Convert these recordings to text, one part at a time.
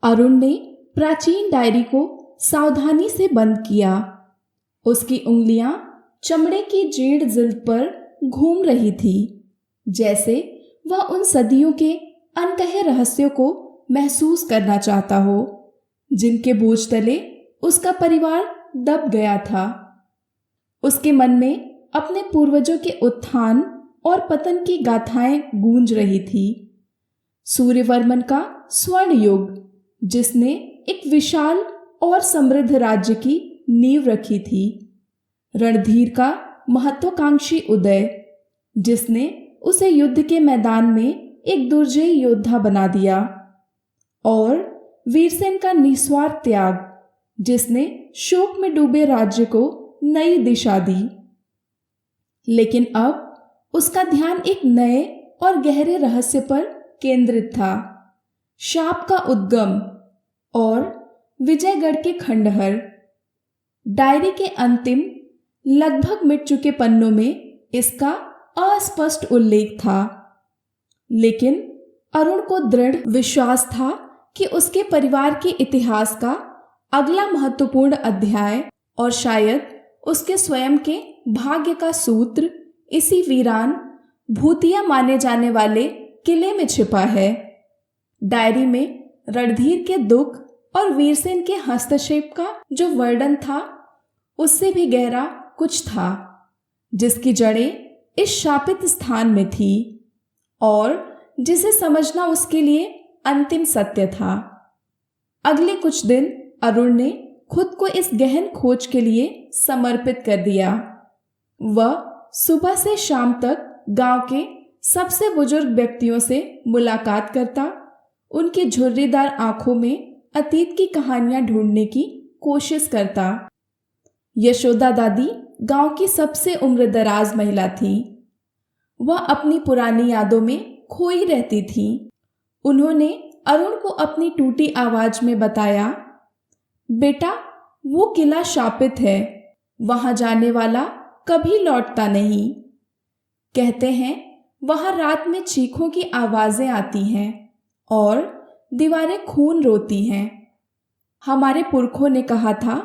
अरुण ने प्राचीन डायरी को सावधानी से बंद किया। उसकी उंगलियां चमड़े की जीर्ण जिल्द पर घूम रही थी, जैसे वह उन सदियों के अनकहे रहस्यों को महसूस करना चाहता हो, जिनके बोझ तले उसका परिवार दब गया था। उसके मन में अपने पूर्वजों के उत्थान और पतन की गाथाएं गूंज रही थी। सूर्यवर्मन का स्वर्ण युग, जिसने एक विशाल और समृद्ध राज्य की नींव रखी थी। रणधीर का महत्वाकांक्षी उदय, जिसने उसे युद्ध के मैदान में एक दुर्जय योद्धा बना दिया। और वीरसेन का निस्वार्थ त्याग, जिसने शोक में डूबे राज्य को नई दिशा दी। लेकिन अब उसका ध्यान एक नए और गहरे रहस्य पर केंद्रित था। शाप का उद्गम और विजयगढ़ के खंडहर। डायरी के अंतिम लगभग मिट चुके पन्नों में इसका अस्पष्ट उल्लेख था, लेकिन अरुण को दृढ़ विश्वास था कि उसके परिवार के इतिहास का अगला महत्वपूर्ण अध्याय और शायद उसके स्वयं के भाग्य का सूत्र इसी वीरान भूतिया माने जाने वाले किले में छिपा है। डायरी में रणधीर के दुख और वीरसेन के हस्तक्षेप का जो वर्णन था, उससे भी गहरा कुछ था, जिसकी जड़ें इस शापित स्थान में थी और जिसे समझना उसके लिए अंतिम सत्य था। अगले कुछ दिन अरुण ने खुद को इस गहन खोज के लिए समर्पित कर दिया। वह सुबह से शाम तक गांव के सबसे बुजुर्ग व्यक्तियों से मुलाकात करता, उनकी झुर्रीदार आंखों में अतीत की कहानियां ढूंढने की कोशिश करता। यशोदा दादी गांव की सबसे उम्रदराज महिला थी। वह अपनी पुरानी यादों में खोई रहती थी। उन्होंने अरुण को अपनी टूटी आवाज में बताया, बेटा, वो किला शापित है, वहां जाने वाला कभी लौटता नहीं। कहते हैं वहां रात में चीखों की आवाजें आती हैं और दीवारें खून रोती हैं। हमारे पुरखों ने कहा था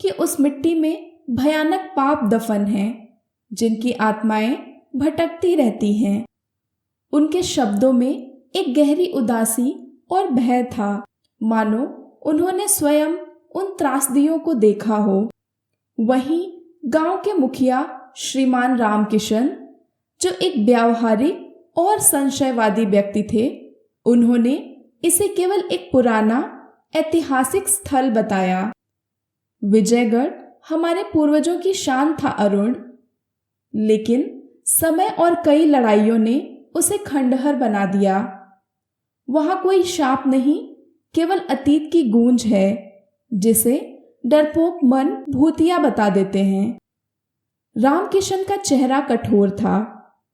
कि उस मिट्टी में भयानक पाप दफन हैं, जिनकी आत्माएं भटकती रहती हैं। उनके शब्दों में एक गहरी उदासी और भय था, मानो उन्होंने स्वयं उन त्रासदियों को देखा हो। वहीं गांव के मुखिया श्रीमान रामकिशन, जो एक व्यावहारिक और संशयवादी व्यक्ति थे, उन्होंने इसे केवल एक पुराना ऐतिहासिक स्थल बताया। विजयगढ़ हमारे पूर्वजों की शान था अरुण, लेकिन समय और कई लड़ाइयों ने उसे खंडहर बना दिया। वहां कोई शाप नहीं, केवल अतीत की गूंज है, जिसे डरपोक मन भूतिया बता देते हैं। रामकिशन का चेहरा कठोर था,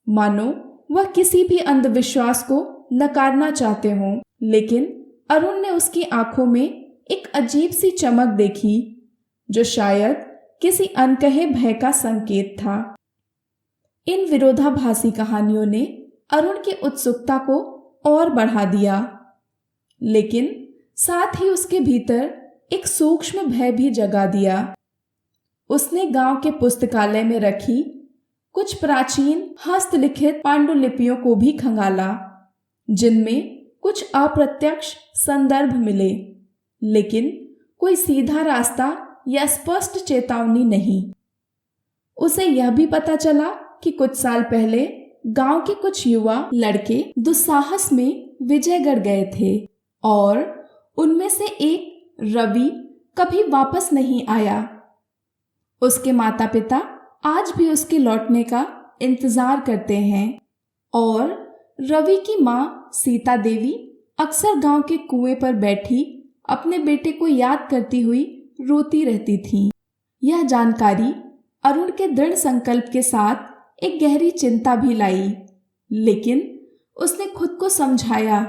मानो वह किसी भी अंधविश्वास को नकारना चाहते हों, लेकिन अरुण ने उसकी आंखों में एक अजीब सी चमक देखी, जो शायद किसी अनकहे भय का संकेत था। इन विरोधाभासी कहानियों ने अरुण की उत्सुकता को और बढ़ा दिया, लेकिन साथ ही उसके भीतर एक सूक्ष्म भय भी जगा दिया। उसने गांव के पुस्तकालय में रखी कुछ प्राचीन हस्तलिखित पांडुलिपियों को भी खंगाला, जिनमें कुछ अप्रत्यक्ष संदर्भ मिले, लेकिन कोई सीधा रास्ता या स्पष्ट चेतावनी नहीं। उसे यह भी पता चला कि कुछ साल पहले गांव के कुछ युवा लड़के दुस्साहस में विजयगढ़ गए थे और उनमें से एक रवि कभी वापस नहीं आया। उसके माता पिता आज भी उसके लौटने का इंतजार करते हैं और रवि की माँ सीता देवी अक्सर गांव के कुएं पर बैठी अपने बेटे को याद करती हुई रोती रहती थी। यह जानकारी अरुण के दृढ़ संकल्प के साथ एक गहरी चिंता भी लाई, लेकिन उसने खुद को समझाया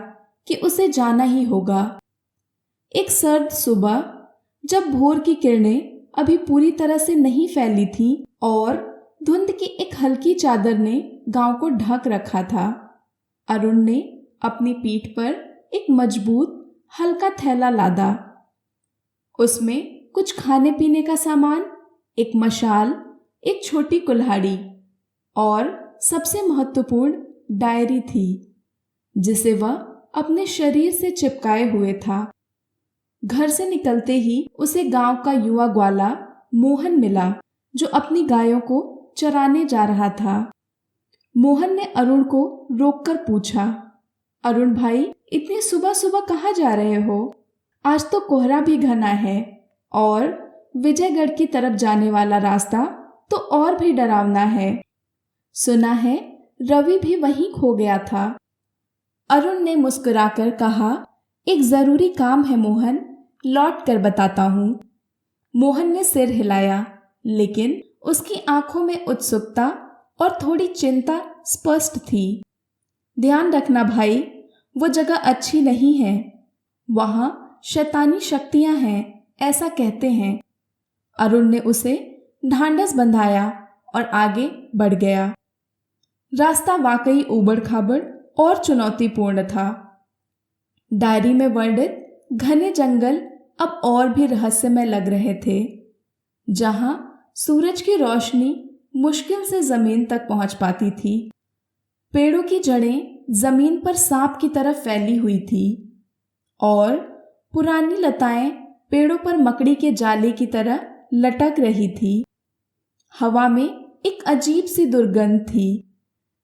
कि उसे जाना ही होगा। एक सर्द सुबह, जब भोर की किरणें अभी पूरी तरह से नहीं फैली थीं और धुंध की एक हल्की चादर ने गांव को ढक रखा था, अरुण ने अपनी पीठ पर एक मजबूत हल्का थैला लादा। उसमें कुछ खाने पीने का सामान, एक मशाल, एक छोटी कुल्हाड़ी और सबसे महत्वपूर्ण डायरी थी, जिसे वह अपने शरीर से चिपकाए हुए था। घर से निकलते ही उसे गांव का युवा ग्वाला मोहन मिला, जो अपनी गायों को चराने जा रहा था। मोहन ने अरुण को रोककर पूछा, अरुण भाई, इतनी सुबह सुबह कहाँ जा रहे हो? आज तो कोहरा भी घना है और विजयगढ़ की तरफ जाने वाला रास्ता तो और भी डरावना है। सुना है रवि भी वहीं खो गया था। अरुण ने मुस्कुराकर कहा, एक जरूरी काम है मोहन, लौट कर बताता हूँ। मोहन ने सिर हिलाया, लेकिन उसकी आंखों में उत्सुकता और थोड़ी चिंता स्पष्ट थी। ध्यान रखना भाई, वो जगह अच्छी नहीं है। वहां शैतानी शक्तियां हैं, ऐसा कहते हैं। अरुण ने उसे ढांढस बंधाया और आगे बढ़ गया। रास्ता वाकई ऊबड़ खाबड़ और चुनौतीपूर्ण था। डायरी में वर्णित घने जंगल अब और भी रहस्यमय लग रहे थे, जहां सूरज की रोशनी मुश्किल से जमीन तक पहुंच पाती थी। पेड़ों की जड़ें जमीन पर सांप की तरह फैली हुई थी और पुरानी लताएं पेड़ों पर मकड़ी के जाले की तरह लटक रही थी। हवा में एक अजीब सी दुर्गंध थी,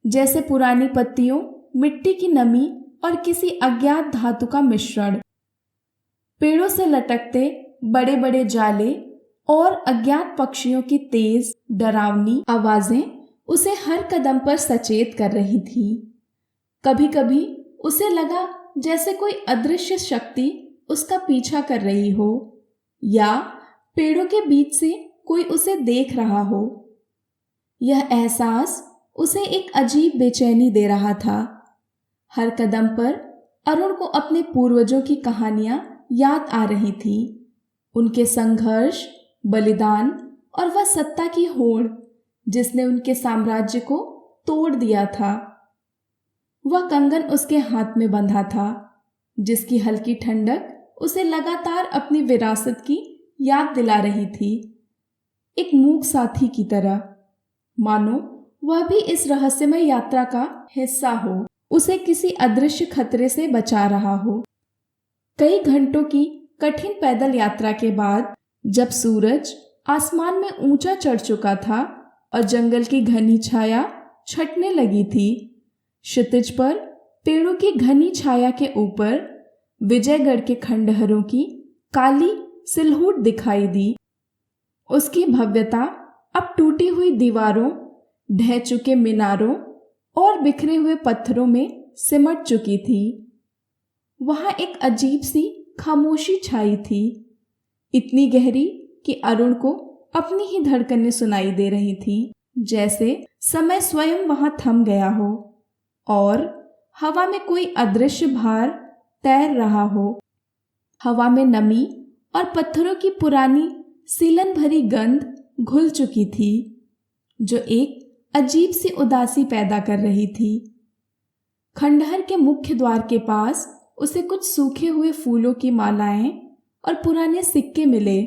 जैसे पुरानी पत्तियों, मिट्टी की नमी और किसी अज्ञात धातु का मिश्रण। पेड़ों से लटकते बड़े बड़े जाले और अज्ञात पक्षियों की तेज डरावनी आवाजें उसे हर कदम पर सचेत कर रही थी। कभी कभी उसे लगा जैसे कोई अदृश्य शक्ति उसका पीछा कर रही हो, या पेड़ों के बीच से कोई उसे देख रहा हो। यह एहसास उसे एक अजीब बेचैनी दे रहा था। हर कदम पर अरुण को अपने पूर्वजों की कहानियां याद आ रही थी, उनके संघर्ष, बलिदान और वह सत्ता की होड़ जिसने उनके साम्राज्य को तोड़ दिया था। वह कंगन उसके हाथ में बंधा था, जिसकी हल्की ठंडक उसे लगातार अपनी विरासत की याद दिला रही थी, एक मूक साथी की तरह, मानो वह भी इस रहस्यमय यात्रा का हिस्सा हो, उसे किसी अदृश्य खतरे से बचा रहा हो। कई घंटों की कठिन पैदल यात्रा के बाद जब सूरज आसमान में ऊंचा चढ़ चुका था और जंगल की घनी छाया छटने लगी थी, क्षितिज पर पेड़ों की घनी छाया के ऊपर विजयगढ़ के खंडहरों की काली सिलहूट दिखाई दी। उसकी भव्यता अब टूटी हुई दीवारों, ढह चुके मीनारों और बिखरे हुए पत्थरों में सिमट चुकी थी। वहां एक अजीब सी खामोशी छाई थी, इतनी गहरी कि अरुण को अपनी ही धड़कनें सुनाई दे रही थी, जैसे समय स्वयं वहां थम गया हो और हवा में कोई अदृश्य भार तैर रहा हो। हवा में नमी और पत्थरों की पुरानी सीलन भरी गंध घुल चुकी थी, जो एक अजीब सी उदासी पैदा कर रही थी। खंडहर के मुख्य द्वार के पास उसे कुछ सूखे हुए फूलों की मालाएं और पुराने सिक्के मिले,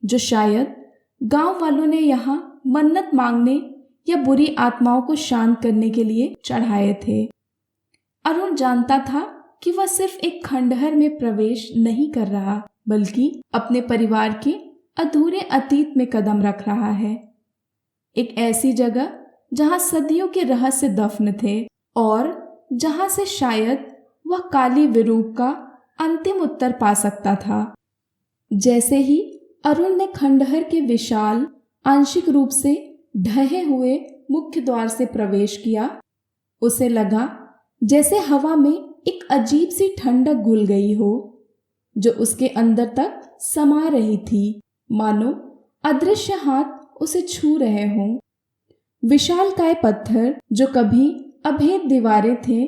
जो शायद गांव वालों ने यहाँ मन्नत मांगने या बुरी आत्माओं को शांत करने के लिए चढ़ाए थे। अरुण जानता था कि वह सिर्फ एक खंडहर में प्रवेश नहीं कर रहा, बल्कि अपने परिवार के अधूरे अतीत में कदम रख रहा है। एक ऐसी जगह जहां सदियों के रहस्य दफन थे और जहां से शायद वह काली विरूप का अंतिम उत्तर पा सकता था। जैसे ही अरुण ने खंडहर के विशाल, आंशिक रूप से ढहे हुए मुख्य द्वार से प्रवेश किया, उसे लगा जैसे हवा में एक अजीब सी ठंडक घुल गई हो, जो उसके अंदर तक समा रही थी, मानो अदृश्य हाथ उसे छू रहे हों। विशालकाय पत्थर जो कभी अभेद दीवारें थे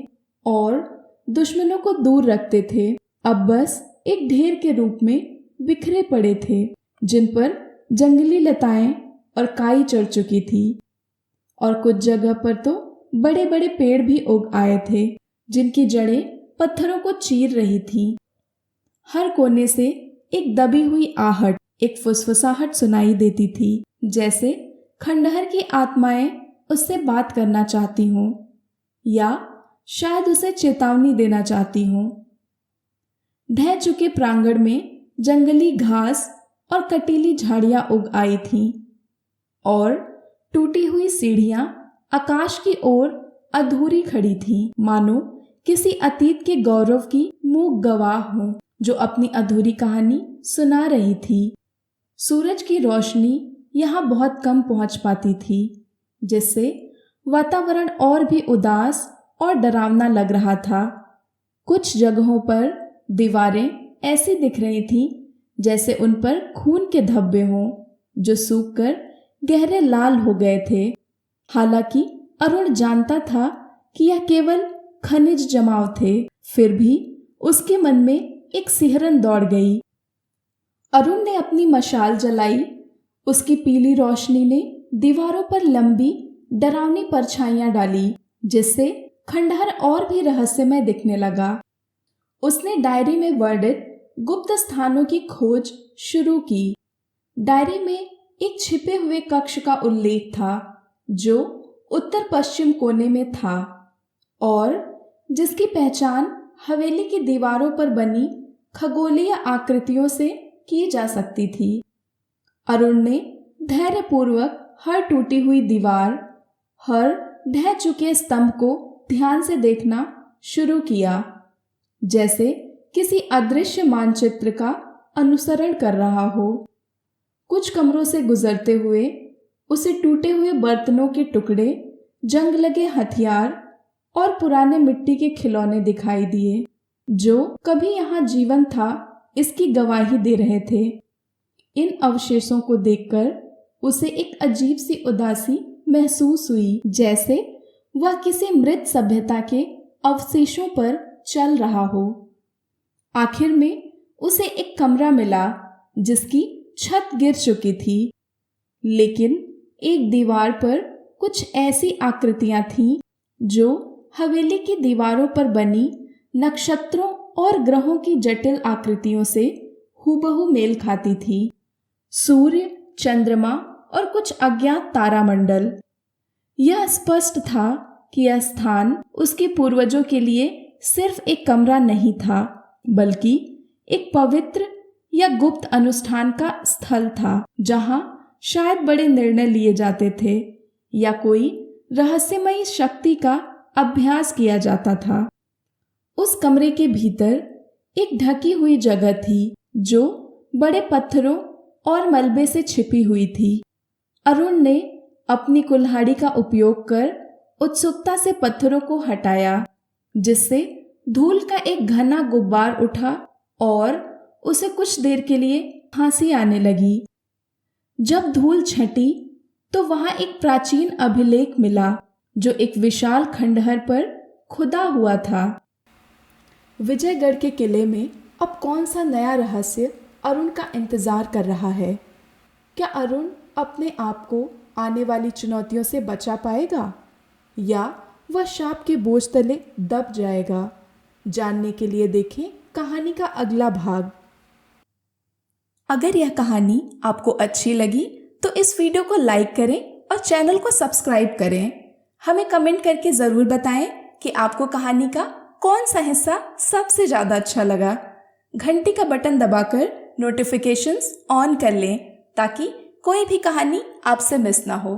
और दुश्मनों को दूर रखते थे, अब बस एक ढेर के रूप में बिखरे पड़े थे, जिन पर जंगली लताएं और काई चढ़ चुकी थी, और कुछ जगह पर तो बड़े बड़े पेड़ भी उग आए थे, जिनकी जड़ें पत्थरों को चीर रही थी। हर कोने से एक दबी हुई आहट, एक फुसफुसाहट सुनाई देती थी, जैसे खंडहर की आत्माएं उससे बात करना चाहती हों या शायद उसे चेतावनी देना चाहती हों। ढह चुके प्रांगण में जंगली घास और कटीली झाड़ियां उग आई थीं और टूटी हुई सीढ़ियां आकाश की ओर अधूरी खड़ी थीं, मानो किसी अतीत के गौरव की मूक गवाह हो जो अपनी अधूरी कहानी सुना रही थी। सूरज की रोशनी यहाँ बहुत कम पहुंच पाती थी, जिससे वातावरण और भी उदास और डरावना लग रहा था। कुछ जगहों पर दीवारें ऐसी दिख रही थीं जैसे उन पर खून के धब्बे हों जो सूखकर गहरे लाल हो गए थे। हालांकि अरुण जानता था कि यह केवल खनिज जमाव थे, फिर भी उसके मन में एक सिहरन दौड़ गई। अरुण ने अपनी मशाल जलाई। उसकी पीली रोशनी ने दीवारों पर लंबी डरावनी परछाइयां डाली, जिससे खंडहर और भी रहस्यमय दिखने लगा। उसने डायरी में वर्णित गुप्त स्थानों की खोज शुरू की। डायरी में एक छिपे हुए कक्ष का उल्लेख था जो उत्तर पश्चिम कोने में था और जिसकी पहचान हवेली की दीवारों पर बनी खगोलीय आकृतियों से की जा सकती थी। अरुण ने धैर्यपूर्वक हर टूटी हुई दीवार, हर ढह चुके स्तंभ को ध्यान से देखना शुरू किया, जैसे किसी अदृश्य मानचित्र का अनुसरण कर रहा हो। कुछ कमरों से गुजरते हुए उसे टूटे हुए बर्तनों के टुकड़े, जंग लगे हथियार और पुराने मिट्टी के खिलौने दिखाई दिए जो कभी यहाँ जीवन था इसकी गवाही दे रहे थे। इन अवशेषों को देखकर उसे एक अजीब सी उदासी महसूस हुई, जैसे वह किसी मृत सभ्यता के अवशेषों पर चल रहा हो। आखिर में उसे एक कमरा मिला जिसकी छत गिर चुकी थी, लेकिन एक दीवार पर कुछ ऐसी आकृतियां थीं जो हवेली की दीवारों पर बनी नक्षत्रों और ग्रहों की जटिल आकृतियों से हूबहू मेल खाती थी। सूर्य, चंद्रमा और कुछ अज्ञात तारामंडल। यह स्पष्ट था कि यह स्थान उसके पूर्वजों के लिए सिर्फ एक कमरा नहीं था, बल्कि एक पवित्र या गुप्त अनुष्ठान का स्थल था, जहां शायद बड़े निर्णय लिए जाते थे या कोई रहस्यमयी शक्ति का अभ्यास किया जाता था। उस कमरे के भीतर एक ढकी हुई जगह थी जो बड़े पत्थरों और मलबे से छिपी हुई थी। अरुण ने अपनी कुल्हाड़ी का उपयोग कर उत्सुकता से पत्थरों को हटाया, जिससे धूल का एक घना गुब्बार उठा और उसे कुछ देर के लिए हंसी आने लगी। जब धूल छंटी तो वहां एक प्राचीन अभिलेख मिला जो एक विशाल खंडहर पर खुदा हुआ था। विजयगढ़ के किले में अब कौन सा नया रहस्य अरुण का इंतजार कर रहा है? क्या अरुण अपने आप को आने वाली चुनौतियों से बचा पाएगा या वह शाप के बोझ तले दब जाएगा? जानने के लिए देखें कहानी का अगला भाग। अगर यह कहानी आपको अच्छी लगी तो इस वीडियो को लाइक करें और चैनल को सब्सक्राइब करें। हमें कमेंट करके ज़रूर बताएं कि आपको कहानी का कौन सा हिस्सा सबसे ज़्यादा अच्छा लगा। घंटी का बटन दबाकर नोटिफिकेशंस ऑन कर लें ताकि कोई भी कहानी आपसे मिस ना हो।